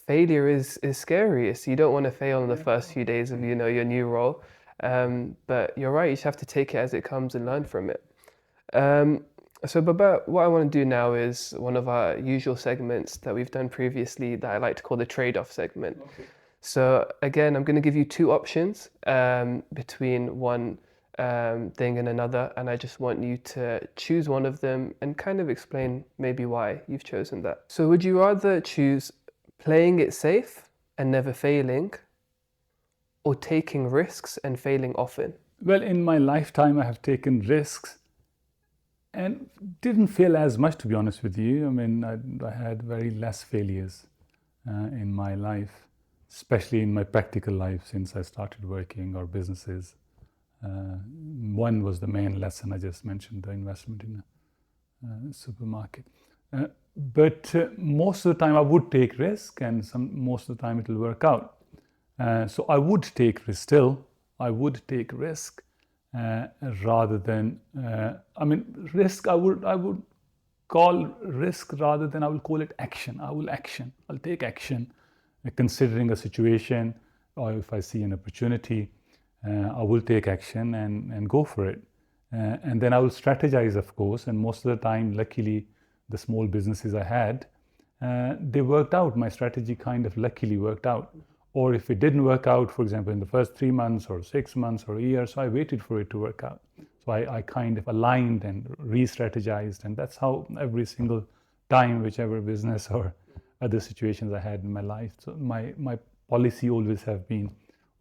failure is scary. So you don't want to fail in the first few days of, your new role. But you're right, you just have to take it as it comes and learn from it. Um, so, Babette, what I want to do now is one of our usual segments that we've done previously that I like to call the trade-off segment. Okay. So, again, I'm going to give you two options between one thing and another, and I just want you to choose one of them and kind of explain maybe why you've chosen that. So, would you rather choose playing it safe and never failing, or taking risks and failing often? Well, in my lifetime, I have taken risks and didn't fail as much, to be honest with you. I mean, I had very less failures in my life, especially in my practical life since I started working or businesses. One was the main lesson I just mentioned, the investment in a supermarket. But most of the time I would take risk, and most of the time it will work out. So I would take risk still. I would take risk rather than, risk I would call risk rather than I will call it action. I'll take action considering a situation, or if I see an opportunity, I will take action and go for it. And then I will strategize, of course, and most of the time, luckily, the small businesses I had, they worked out. My strategy kind of luckily worked out. Or if it didn't work out, for example, in the first 3 months or 6 months or a year, so I waited for it to work out. So I kind of aligned and re-strategized, and that's how every single time, whichever business or other situations I had in my life. So my policy always have been,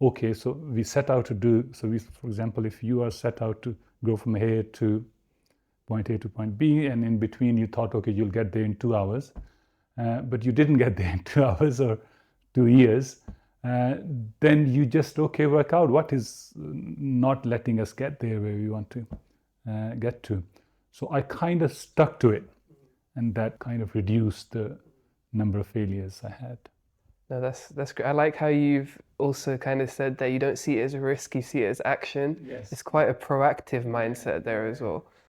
okay, so we set out to do, so we, for example, if you are set out to go from here to point A to point B, and in between you thought, okay, you'll get there in 2 hours, but you didn't get there in 2 hours or 2 years, then you just, okay, work out what is not letting us get there where we want to get to. So I kind of stuck to it, and that kind of reduced the number of failures I had. No, that's great. I like how you've also kind of said that you don't see it as a risk, you see it as action. Yes. It's quite a proactive mindset there as well.